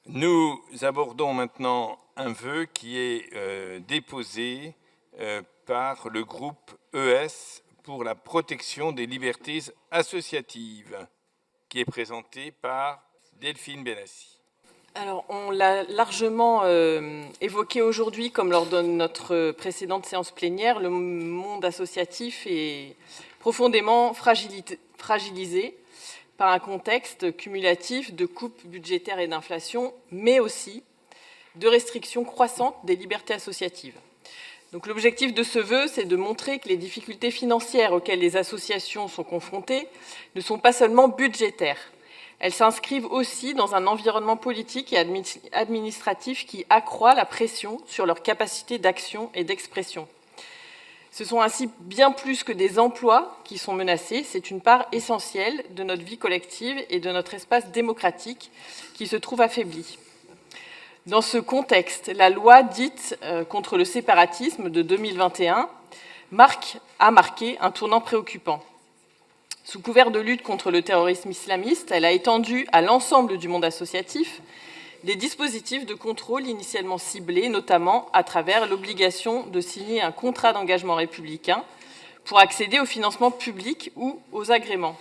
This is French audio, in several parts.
Nous abordons maintenant un vœu qui est déposé par le groupe ES pour la protection des libertés associatives, qui est présenté par Delphine Benassi. Alors, on l'a largement évoqué aujourd'hui, comme lors de notre précédente séance plénière, le monde associatif est profondément fragilisé par un contexte cumulatif de coupes budgétaires et d'inflation, mais aussi de restrictions croissantes des libertés associatives. Donc, l'objectif de ce vœu, c'est de montrer que les difficultés financières auxquelles les associations sont confrontées ne sont pas seulement budgétaires. Elles s'inscrivent aussi dans un environnement politique et administratif qui accroît la pression sur leur capacité d'action et d'expression. Ce sont ainsi bien plus que des emplois qui sont menacés, c'est une part essentielle de notre vie collective et de notre espace démocratique qui se trouve affaibli. Dans ce contexte, la loi dite contre le séparatisme de 2021 a marqué un tournant préoccupant. Sous couvert de lutte contre le terrorisme islamiste, elle a étendu à l'ensemble du monde associatif des dispositifs de contrôle initialement ciblés, notamment à travers l'obligation de signer un contrat d'engagement républicain pour accéder au financement public ou aux agréments.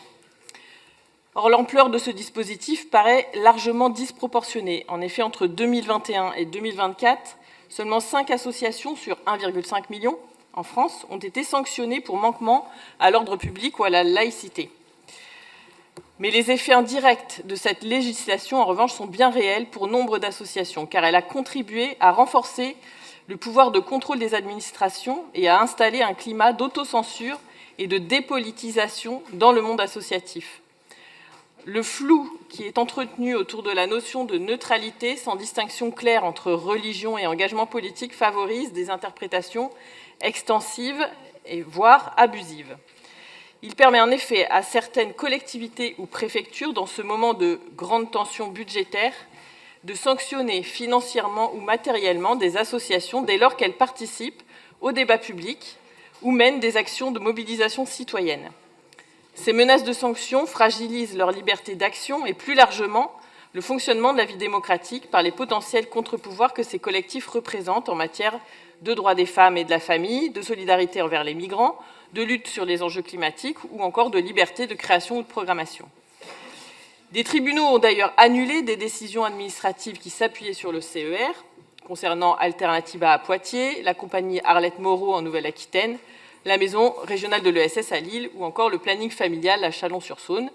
Or, l'ampleur de ce dispositif paraît largement disproportionnée. En effet, entre 2021 et 2024, seulement 5 associations sur 1,5 million en France ont été sanctionnées pour manquement à l'ordre public ou à la laïcité. Mais les effets indirects de cette législation, en revanche, sont bien réels pour nombre d'associations, car elle a contribué à renforcer le pouvoir de contrôle des administrations et à installer un climat d'autocensure et de dépolitisation dans le monde associatif. Le flou qui est entretenu autour de la notion de neutralité, sans distinction claire entre religion et engagement politique, favorise des interprétations extensives et voire abusives. Il permet en effet à certaines collectivités ou préfectures, dans ce moment de grande tension budgétaire, de sanctionner financièrement ou matériellement des associations dès lors qu'elles participent au débat public ou mènent des actions de mobilisation citoyenne. Ces menaces de sanctions fragilisent leur liberté d'action et plus largement le fonctionnement de la vie démocratique par les potentiels contre-pouvoirs que ces collectifs représentent en matière de droits des femmes et de la famille, de solidarité envers les migrants, de lutte sur les enjeux climatiques ou encore de liberté de création ou de programmation. Des tribunaux ont d'ailleurs annulé des décisions administratives qui s'appuyaient sur le CER, concernant Alternativa à Poitiers, la compagnie Arlette Moreau en Nouvelle-Aquitaine, la maison régionale de l'ESS à Lille ou encore le planning familial à Chalon-sur-Saône,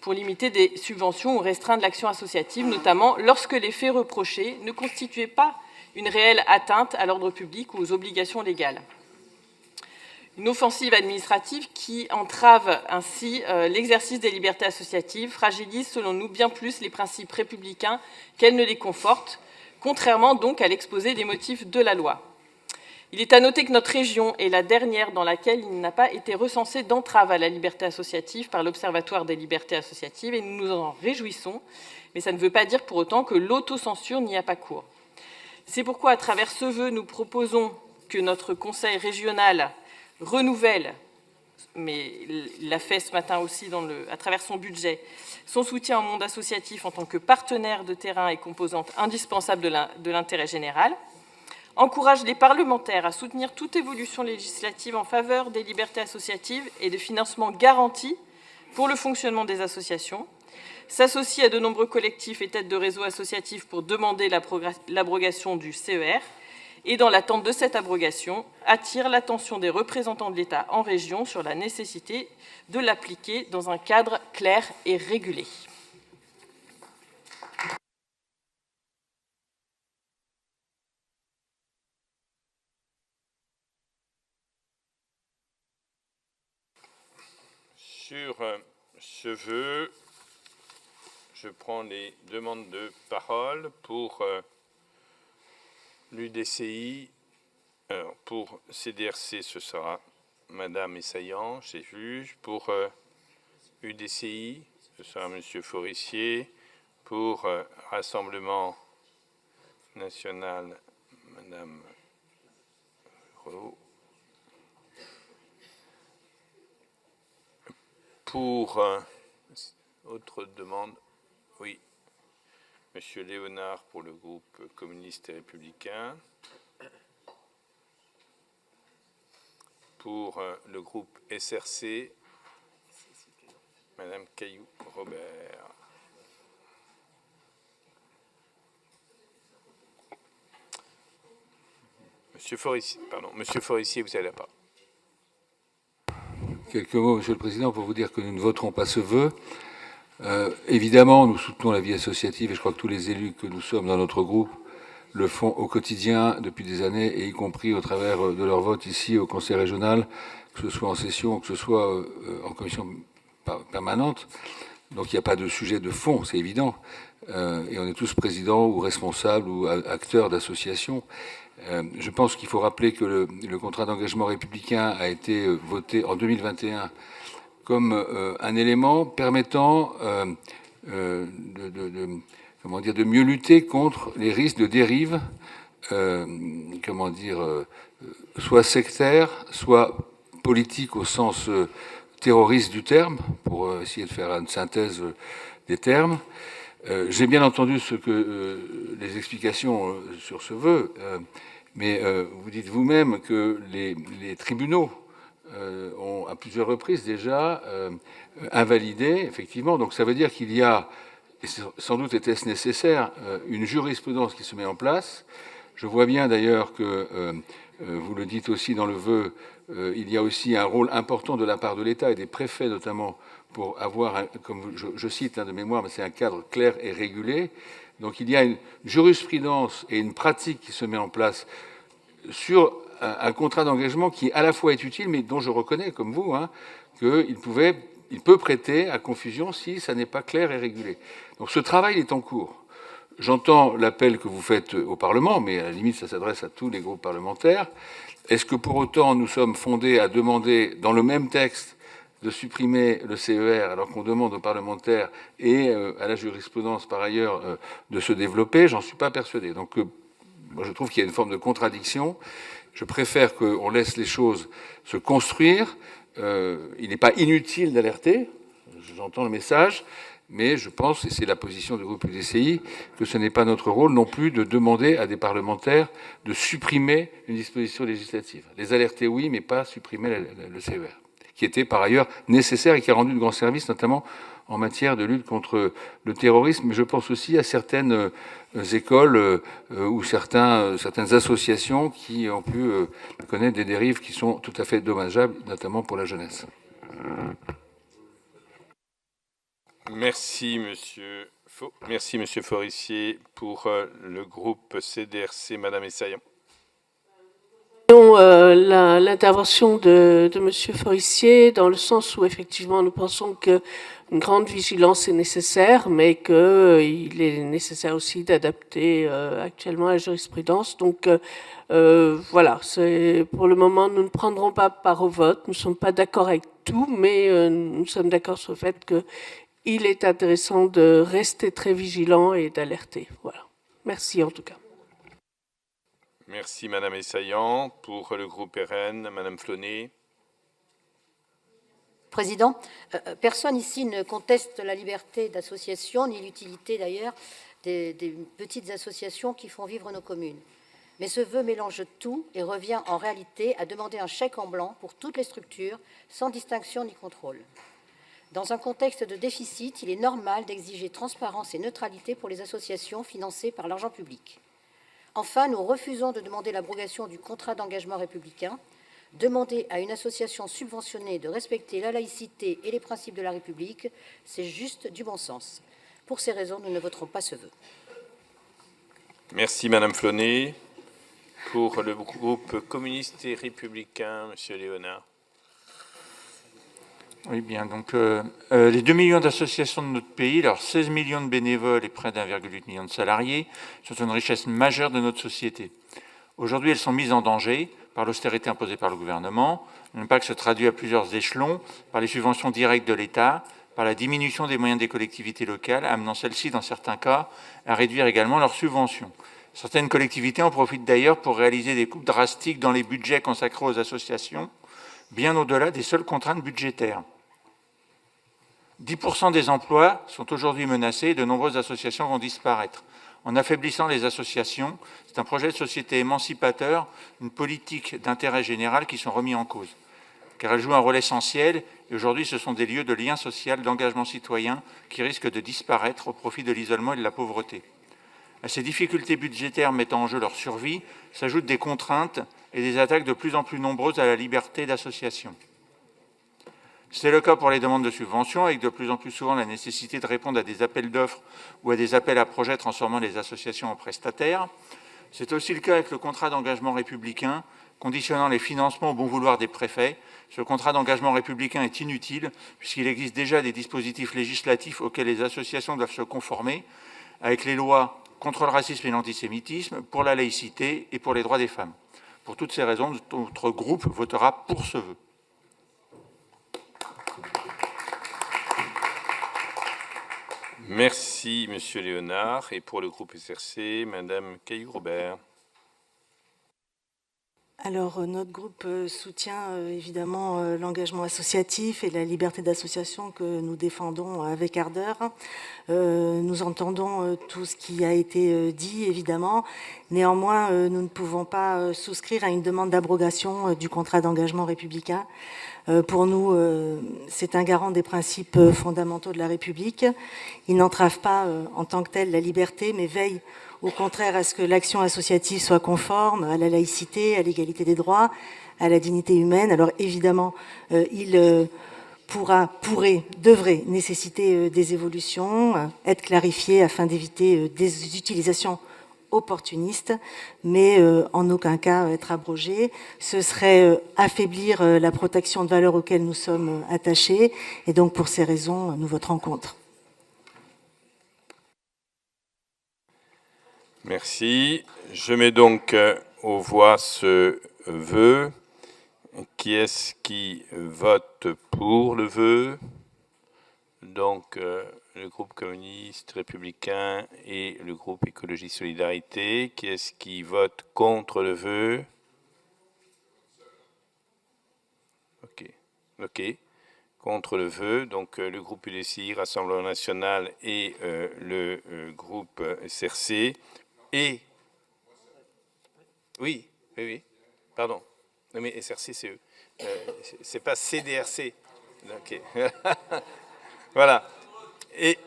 pour limiter des subventions ou restreindre l'action associative, notamment lorsque les faits reprochés ne constituaient pas une réelle atteinte à l'ordre public ou aux obligations légales. Une offensive administrative qui entrave ainsi l'exercice des libertés associatives, fragilise selon nous bien plus les principes républicains qu'elle ne les conforte, contrairement donc à l'exposé des motifs de la loi. Il est à noter que notre région est la dernière dans laquelle il n'a pas été recensé d'entrave à la liberté associative par l'Observatoire des libertés associatives et nous nous en réjouissons, mais ça ne veut pas dire pour autant que l'autocensure n'y a pas cours. C'est pourquoi, à travers ce vœu, nous proposons que notre conseil régional renouvelle, mais il l'a fait ce matin aussi à travers son budget, son soutien au monde associatif en tant que partenaire de terrain et composante indispensable de l'intérêt général, encourage les parlementaires à soutenir toute évolution législative en faveur des libertés associatives et de financement garanti pour le fonctionnement des associations, s'associe à de nombreux collectifs et têtes de réseaux associatifs pour demander l'abrogation du CER et, dans l'attente de cette abrogation, attire l'attention des représentants de l'État en région sur la nécessité de l'appliquer dans un cadre clair et régulé. Sur ce vœu, je prends les demandes de parole pour l'UDCI. Alors, pour CDRC, ce sera Madame Essaillant, chez juge. Pour UDCI, ce sera Monsieur Forissier. Pour Rassemblement national, Madame Roux. Pour autre demande, oui, Monsieur Léonard pour le groupe communiste et républicain. Pour le groupe SRC, Madame Caillou-Robert. Monsieur Forissier, vous avez la parole. Quelques mots, Monsieur le Président, pour vous dire que nous ne voterons pas ce vœu. Évidemment, nous soutenons la vie associative et je crois que tous les élus que nous sommes dans notre groupe le font au quotidien depuis des années, et y compris au travers de leur vote ici au Conseil régional, que ce soit en session, que ce soit en commission permanente. Donc il n'y a pas de sujet de fond, c'est évident. Et on est tous présidents ou responsables ou acteurs d'associations. Je pense qu'il faut rappeler que le contrat d'engagement républicain a été voté en 2021 comme un élément permettant de mieux lutter contre les risques de dérive, soit sectaire, soit politique au sens terroriste du terme, pour essayer de faire une synthèse des termes. J'ai bien entendu les explications sur ce vœu, mais vous dites vous-même que les tribunaux ont à plusieurs reprises déjà invalidé, effectivement. Donc ça veut dire qu'il y a, et sans doute était-ce nécessaire, une jurisprudence qui se met en place. Je vois bien d'ailleurs que, vous le dites aussi dans le vœu, il y a aussi un rôle important de la part de l'État et des préfets notamment pour avoir, comme je cite de mémoire, mais c'est un cadre clair et régulé. Donc il y a une jurisprudence et une pratique qui se met en place sur un contrat d'engagement qui à la fois est utile, mais dont je reconnais, comme vous, qu'il peut prêter à confusion si ça n'est pas clair et régulé. Donc ce travail est en cours. J'entends l'appel que vous faites au Parlement, mais à la limite, ça s'adresse à tous les groupes parlementaires. Est-ce que pour autant nous sommes fondés à demander, dans le même texte, de supprimer le CER, alors qu'on demande aux parlementaires et à la jurisprudence, par ailleurs, de se développer? J'en suis pas persuadé. Donc, moi, je trouve qu'il y a une forme de contradiction. Je préfère qu'on laisse les choses se construire. Il n'est pas inutile d'alerter, j'entends le message, mais je pense, et c'est la position du groupe UDCI, que ce n'est pas notre rôle non plus de demander à des parlementaires de supprimer une disposition législative. Les alerter, oui, mais pas supprimer le CER, qui était par ailleurs nécessaire et qui a rendu de grands services, notamment en matière de lutte contre le terrorisme. Mais je pense aussi à certaines écoles ou certaines associations qui ont pu connaître des dérives qui sont tout à fait dommageables, notamment pour la jeunesse. Merci, Monsieur Forissier. Pour le groupe CDRC, Madame Essayan. L'intervention de M. Forissier, dans le sens où effectivement nous pensons qu'une grande vigilance est nécessaire, mais qu'il est nécessaire aussi d'adapter actuellement la jurisprudence. Donc voilà, pour le moment nous ne prendrons pas part au vote, nous ne sommes pas d'accord avec tout, mais nous sommes d'accord sur le fait qu'il est intéressant de rester très vigilant et d'alerter. Voilà. Merci en tout cas. Merci Madame Essayan. Pour le groupe RN, Madame Flonnet. Président, personne ici ne conteste la liberté d'association, ni l'utilité d'ailleurs des petites associations qui font vivre nos communes. Mais ce vœu mélange tout et revient en réalité à demander un chèque en blanc pour toutes les structures, sans distinction ni contrôle. Dans un contexte de déficit, il est normal d'exiger transparence et neutralité pour les associations financées par l'argent public. Enfin, nous refusons de demander l'abrogation du contrat d'engagement républicain. Demander à une association subventionnée de respecter la laïcité et les principes de la République, c'est juste du bon sens. Pour ces raisons, nous ne voterons pas ce vœu. Merci Madame Flonnet. Pour le groupe communiste et républicain, Monsieur Léonard. Oui, bien. Donc, les 2 millions d'associations de notre pays, alors 16 millions de bénévoles et près d'1,8 million de salariés, sont une richesse majeure de notre société. Aujourd'hui, elles sont mises en danger par l'austérité imposée par le gouvernement. L'impact se traduit à plusieurs échelons, par les subventions directes de l'État, par la diminution des moyens des collectivités locales, amenant celles-ci, dans certains cas, à réduire également leurs subventions. Certaines collectivités en profitent d'ailleurs pour réaliser des coupes drastiques dans les budgets consacrés aux associations, bien au-delà des seules contraintes budgétaires. 10% des emplois sont aujourd'hui menacés et de nombreuses associations vont disparaître. En affaiblissant les associations, c'est un projet de société émancipateur, une politique d'intérêt général qui sont remis en cause. Car elles jouent un rôle essentiel et aujourd'hui ce sont des lieux de lien social, d'engagement citoyen qui risquent de disparaître au profit de l'isolement et de la pauvreté. À ces difficultés budgétaires mettant en jeu leur survie s'ajoutent des contraintes et des attaques de plus en plus nombreuses à la liberté d'association. C'est le cas pour les demandes de subventions, avec de plus en plus souvent la nécessité de répondre à des appels d'offres ou à des appels à projets transformant les associations en prestataires. C'est aussi le cas avec le contrat d'engagement républicain, conditionnant les financements au bon vouloir des préfets. Ce contrat d'engagement républicain est inutile, puisqu'il existe déjà des dispositifs législatifs auxquels les associations doivent se conformer, avec les lois contre le racisme et l'antisémitisme, pour la laïcité et pour les droits des femmes. Pour toutes ces raisons, notre groupe votera pour ce vœu. Merci, Monsieur Léonard. Et pour le groupe SRC, Madame Cailloux-Robert. Alors, notre groupe soutient évidemment l'engagement associatif et la liberté d'association que nous défendons avec ardeur. Nous entendons tout ce qui a été dit, évidemment. Néanmoins, nous ne pouvons pas souscrire à une demande d'abrogation du contrat d'engagement républicain. Pour nous, c'est un garant des principes fondamentaux de la République. Il n'entrave pas en tant que tel la liberté, mais veille au contraire à ce que l'action associative soit conforme à la laïcité, à l'égalité des droits, à la dignité humaine. Alors évidemment, il devrait nécessiter des évolutions, être clarifié afin d'éviter des utilisations opportunistes, mais en aucun cas être abrogé. Ce serait affaiblir la protection de valeurs auxquelles nous sommes attachés, et donc pour ces raisons, nous voterons contre. Merci. Je mets donc aux voix ce vœu. Qui est-ce qui vote pour le vœu? Donc, le groupe communiste républicain et le groupe Écologie Solidarité. Qui est-ce qui vote contre le vœu? Ok. Contre le vœu. Donc, le groupe UDCI, Rassemblement National et le groupe SRC. Et... Oui. Pardon. Non, mais SRC, c'est eux. C'est pas CDRC. Ok. Voilà. Et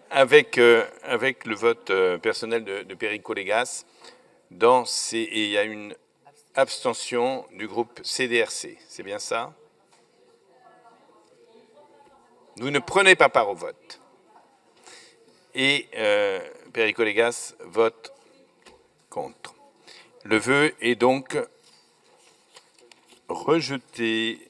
avec le vote personnel de Perico Légas, il y a une abstention du groupe CDRC. C'est bien ça? Vous ne prenez pas part au vote. Et Perico Légas vote contre. Le vœu est donc rejeté.